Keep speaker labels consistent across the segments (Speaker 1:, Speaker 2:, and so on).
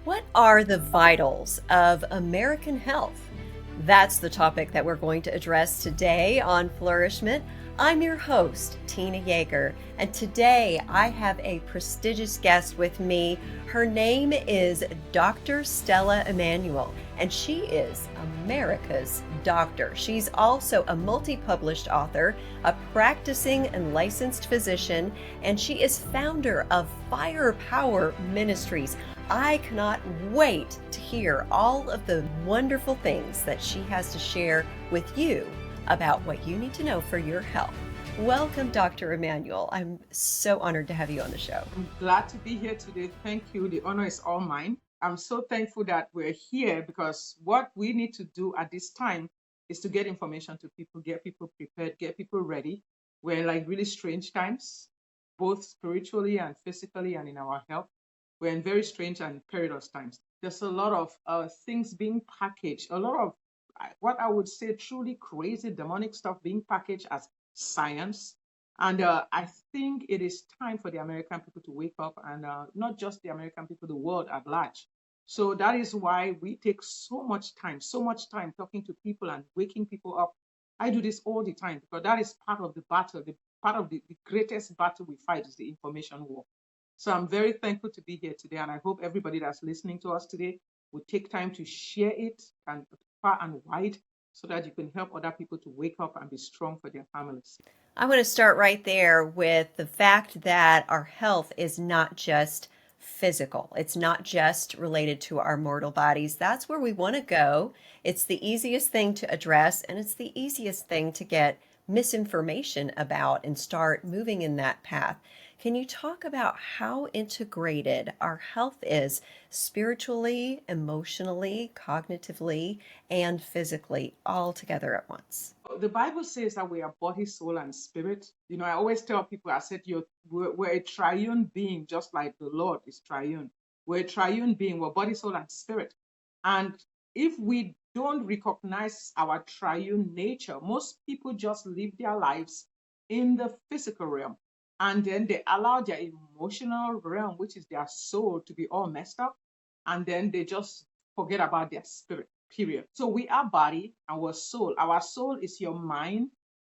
Speaker 1: What are the vitals of American health? That's the topic that we're going to address today on Flourish-Meant. I'm your host, Tina Yeager, and today I have a prestigious guest with me. Her name is Dr. Stella Immanuel, and she is America's doctor. She's also a multi-published author, a practicing and licensed physician, and she is founder of Firepower Ministries. I cannot wait to hear all of the wonderful things that she has to share with you about what you need to know for your health. Welcome, Dr. Immanuel. I'm so honored to have you on the show.
Speaker 2: I'm glad to be here today. Thank you. The honor is all mine. I'm so thankful that we're here because what we need to do at this time is to get information to people, get people prepared, get people ready. We're in like really strange times, both spiritually and physically and in our health. We're in very strange and perilous times. There's a lot of things being packaged, a lot of what I would say truly crazy demonic stuff being packaged as science. And I think it is time for the American people to wake up, and not just the American people, the world at large. So that is why we take so much time talking to people and waking people up. I do this all the time because that is part of the battle. Part of the greatest battle we fight is the information war. So I'm very thankful to be here today, and I hope everybody that's listening to us today will take time to share it and far and wide so that you can help other people to wake up and be strong for their families.
Speaker 1: I want to start right there with the fact that our health is not just physical. It's not just related to our mortal bodies. That's where we want to go. It's the easiest thing to address, and it's the easiest thing to get misinformation about and start moving in that path. Can you talk about how integrated our health is spiritually, emotionally, cognitively, and physically all together at once?
Speaker 2: The Bible says that we are body, soul, and spirit. I always tell people, I said, we're a triune being, just like the Lord is triune. We're a triune being, we're body, soul, and spirit. And if we don't recognize our triune nature, most people just live their lives in the physical realm. And then they allow their emotional realm, which is their soul, to be all messed up. And then they just forget about their spirit, period. So we are body, our soul. Our soul is your mind,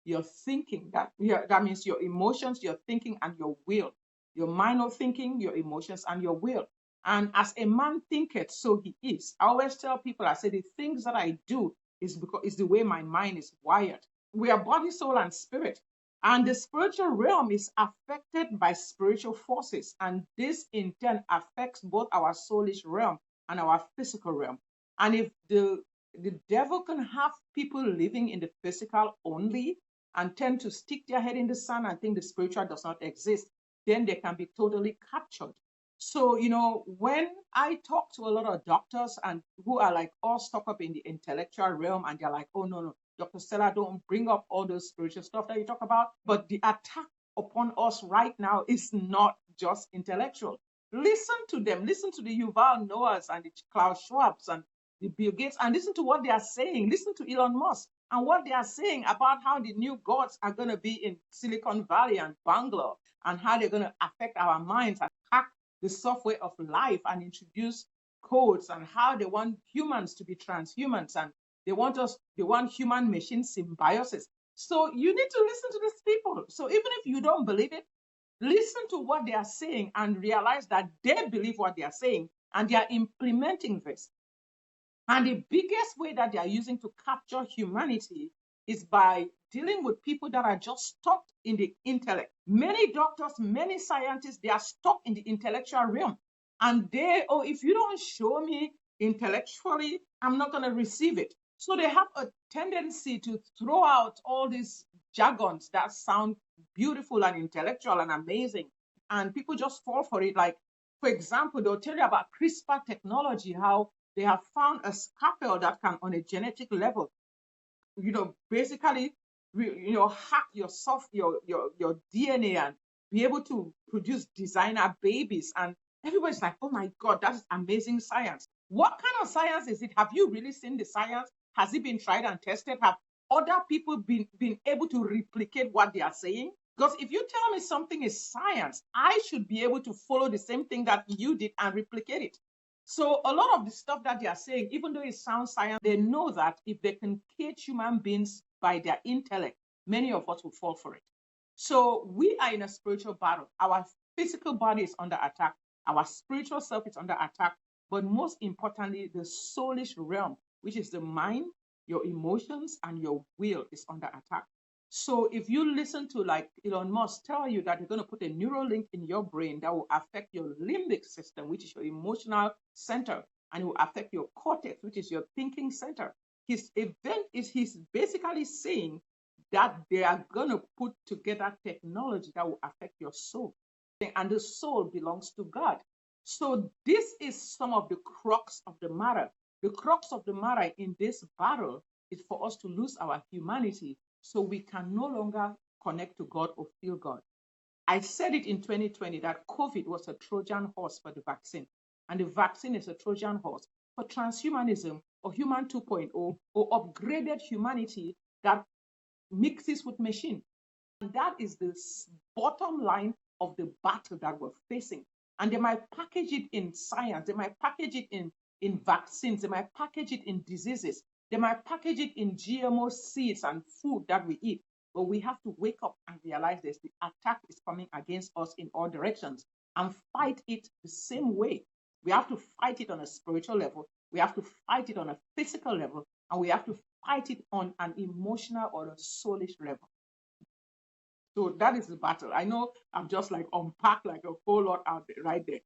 Speaker 2: your thinking. That means your emotions, your thinking, and your will. Your mind of thinking, your emotions, and your will. And as a man thinketh, so he is. I always tell people, I say the things that I do is because it's the way my mind is wired. We are body, soul, and spirit. And the spiritual realm is affected by spiritual forces. And this in turn affects both our soulish realm and our physical realm. And if the devil can have people living in the physical only and tend to stick their head in the sand and think the spiritual does not exist, then they can be totally captured. So, when I talk to a lot of doctors and who are like all stuck up in the intellectual realm and they're like, oh, no, Dr. Stella, don't bring up all those spiritual stuff that you talk about. But the attack upon us right now is not just intellectual. Listen to them. Listen to the Yuval Noahs and the Klaus Schwabs and the Bill Gates and listen to what they are saying. Listen to Elon Musk and what they are saying about how the new gods are going to be in Silicon Valley and Bangalore and how they're going to affect our minds and hack the software of life and introduce codes and how they want humans to be transhumans and they want human machine symbiosis. So you need to listen to these people. So even if you don't believe it, listen to what they are saying and realize that they believe what they are saying and they are implementing this. And the biggest way that they are using to capture humanity is by dealing with people that are just stuck in the intellect. Many doctors, many scientists, they are stuck in the intellectual realm. And if you don't show me intellectually, I'm not going to receive it. So they have a tendency to throw out all these jargons that sound beautiful and intellectual and amazing. And people just fall for it. Like, for example, they'll tell you about CRISPR technology, how they have found a scalpel that can, on a genetic level, basically, hack your DNA and be able to produce designer babies. And everybody's like, oh my God, that is amazing science. What kind of science is it? Have you really seen the science? Has it been tried and tested? Have other people been able to replicate what they are saying? Because if you tell me something is science, I should be able to follow the same thing that you did and replicate it. So a lot of the stuff that they are saying, even though it sounds science, they know that if they can cage human beings by their intellect, many of us will fall for it. So we are in a spiritual battle. Our physical body is under attack. Our spiritual self is under attack. But most importantly, the soulish realm, which is the mind, your emotions, and your will, is under attack. So if you listen to like Elon Musk tell you that you're going to put a neural link in your brain that will affect your limbic system, which is your emotional center, and it will affect your cortex, which is your thinking center. His event is he's basically saying that they are going to put together technology that will affect your soul. And the soul belongs to God. So this is some of the crux of the matter. The crux of the matter in this battle is for us to lose our humanity so we can no longer connect to God or feel God. I said it in 2020 that COVID was a Trojan horse for the vaccine, and the vaccine is a Trojan horse for transhumanism or human 2.0 or upgraded humanity that mixes with machine. And that is the bottom line of the battle that we're facing. And they might package it in science, they might package it in vaccines, they might package it in diseases, they might package it in GMO seeds and food that we eat. But we have to wake up and realize this: the attack is coming against us in all directions, and fight it the same way. We have to fight it on a spiritual level, we have to fight it on a physical level, and we have to fight it on an emotional or a soulish level. So that is the battle. I know I'm just like unpacked like a whole lot out there, right there.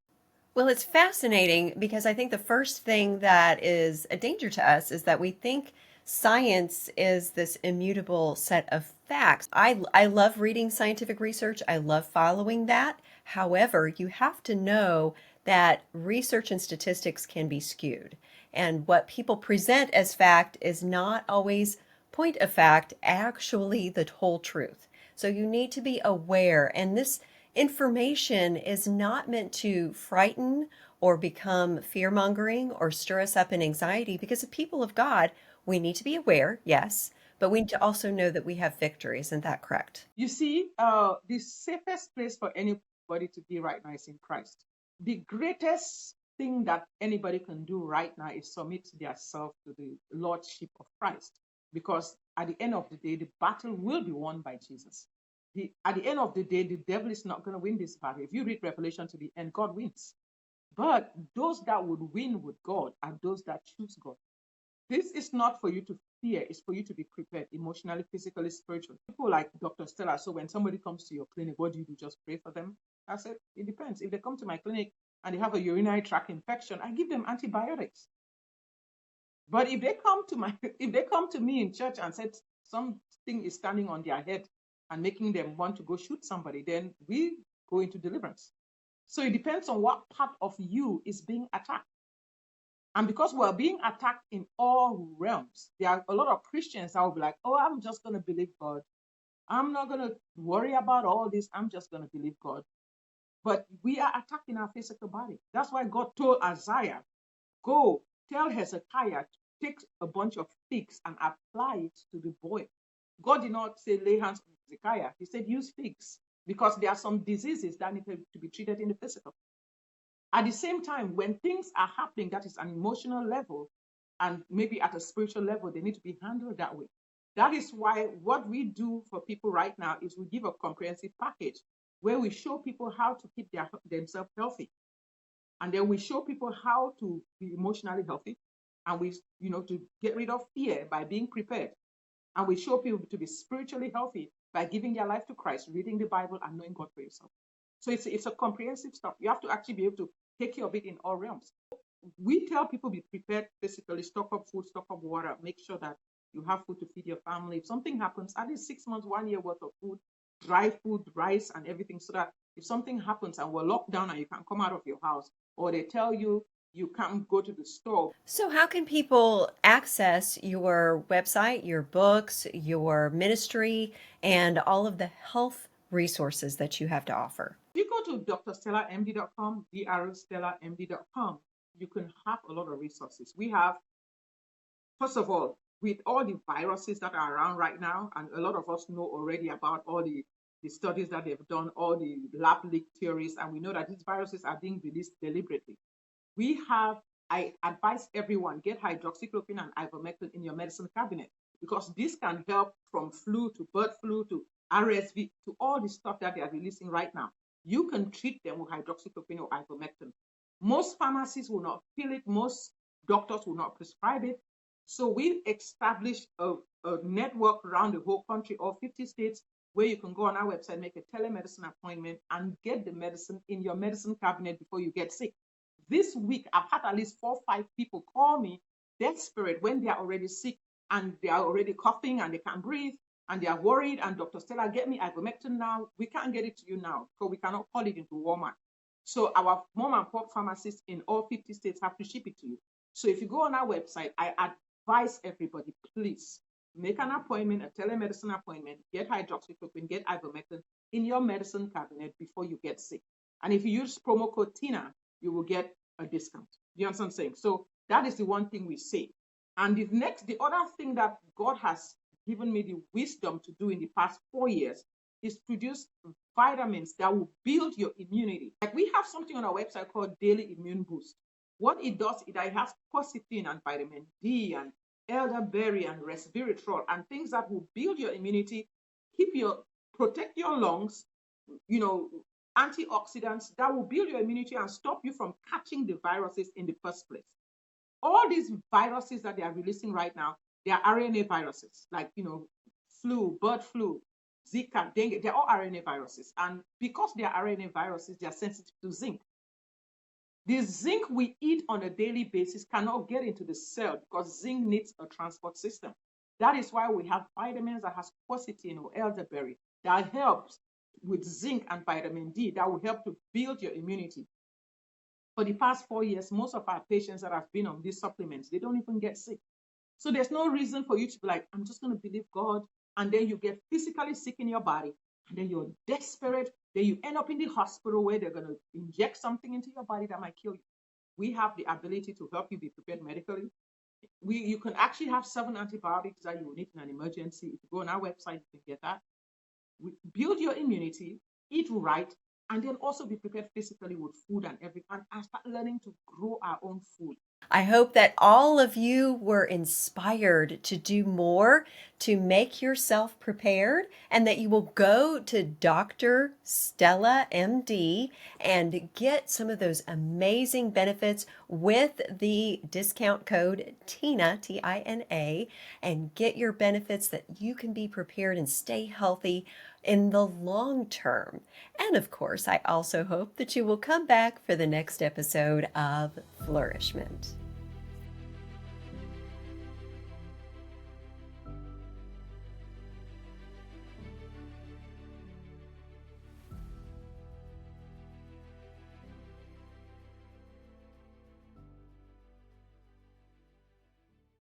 Speaker 1: Well, it's fascinating because I think the first thing that is a danger to us is that we think science is this immutable set of facts. I love reading scientific research, I love following that. However, you have to know that research and statistics can be skewed. And what people present as fact is not always point of fact, actually the whole truth. So you need to be aware. And this information is not meant to frighten or become fear mongering or stir us up in anxiety, because the people of God, we need to be aware, yes, but we need to also know that we have victory. Isn't that correct?
Speaker 2: You see, the safest place for anybody to be right now is in Christ. The greatest thing that anybody can do right now is submit themselves to the Lordship of Christ. Because at the end of the day, the battle will be won by Jesus. At the end of the day, the devil is not going to win this battle. If you read Revelation to the end, God wins. But those that would win with God are those that choose God. This is not for you to fear, it's for you to be prepared emotionally, physically, spiritually. People like Dr. Stella, so when somebody comes to your clinic, what do you do? Just pray for them? I said, it depends. If they come to my clinic and they have a urinary tract infection, I give them antibiotics. But if they come to me in church and said something is standing on their head and making them want to go shoot somebody, then we go into deliverance. So it depends on what part of you is being attacked. And because we're being attacked in all realms, there are a lot of Christians that will be like, oh, I'm just going to believe God. I'm not going to worry about all this. I'm just going to believe God. But we are attacked in our physical body. That's why God told Isaiah, go tell Hezekiah to take a bunch of figs and apply it to the boy. God did not say lay hands on Hezekiah. He said use figs, because there are some diseases that need to be treated in the physical. At the same time, when things are happening that is an emotional level and maybe at a spiritual level, they need to be handled that way. That is why what we do for people right now is we give a comprehensive package where we show people how to keep themselves healthy. And then we show people how to be emotionally healthy, and we, to get rid of fear by being prepared. And we show people to be spiritually healthy by giving their life to Christ, reading the Bible, and knowing God for yourself. So it's a comprehensive stuff. You have to actually be able to take care of it in all realms. We tell people be prepared physically, stock up food, stock up water, make sure that you have food to feed your family. If something happens, at least 6 months, 1 year worth of food, dry food, rice, and everything, so that if something happens and we're locked down and you can't come out of your house, or they tell you you can't go to the store.
Speaker 1: So, how can people access your website, your books, your ministry, and all of the health resources that you have to offer?
Speaker 2: If you go to drstellamd.com, drstellamd.com, you can have a lot of resources. We have, first of all, with all the viruses that are around right now, and a lot of us know already about all the studies that they've done, all the lab leak theories, and we know that these viruses are being released deliberately. We have I advise everyone get hydroxychloroquine and ivermectin in your medicine cabinet, because this can help from flu to bird flu to RSV to all the stuff that they are releasing right now. You can treat them with hydroxychloroquine or ivermectin. Most pharmacies will not fill it. Most doctors will not prescribe it. So we've established a network around the whole country, all 50 states, where you can go on our website, make a telemedicine appointment, and get the medicine in your medicine cabinet before you get sick. This week, I've had at least 4 or 5 people call me desperate when they are already sick and they are already coughing and they can't breathe and they are worried. And Dr. Stella, get me ivermectin now. We can't get it to you now because we cannot call it into Walmart. So our mom and pop pharmacists in all 50 states have to ship it to you. So if you go on our website, I advise everybody, please make an appointment, a telemedicine appointment, get hydroxychloroquine, get ivermectin in your medicine cabinet before you get sick. And if you use promo code TINA, you will get a discount. Do you understand what I'm saying? So that is the one thing we say. And the other thing that God has given me the wisdom to do in the past 4 years is produce vitamins that will build your immunity. Like we have something on our website called Daily Immune Boost. What it does is it has quercetin and vitamin D and elderberry and resveratrol and things that will build your immunity, protect your lungs, antioxidants that will build your immunity and stop you from catching the viruses in the first place. All these viruses that they are releasing right now, they are RNA viruses, like flu, bird flu, Zika, dengue. They're all RNA viruses, and because they are RNA viruses, they are sensitive to zinc. The zinc we eat on a daily basis cannot get into the cell because zinc needs a transport system. That is why we have vitamins that has quercetin or elderberry that helps with zinc and vitamin D that will help to build your immunity. For the past 4 years, most of our patients that have been on these supplements, they don't even get sick. So there's no reason for you to be like, I'm just going to believe God. And then you get physically sick in your body. And then you're desperate. Then you end up in the hospital where they're going to inject something into your body that might kill you. We have the ability to help you be prepared medically. You can actually have 7 antibiotics that you will need in an emergency. If you go on our website, you can get that. Build your immunity, eat right, and then also be prepared physically with food and everything, and start learning to grow our own food.
Speaker 1: I hope that all of you were inspired to do more to make yourself prepared, and that you will go to Dr. Stella MD and get some of those amazing benefits with the discount code TINA, TINA, and get your benefits that you can be prepared and stay healthy in the long term. And of course, I also hope that you will come back for the next episode of Flourishment.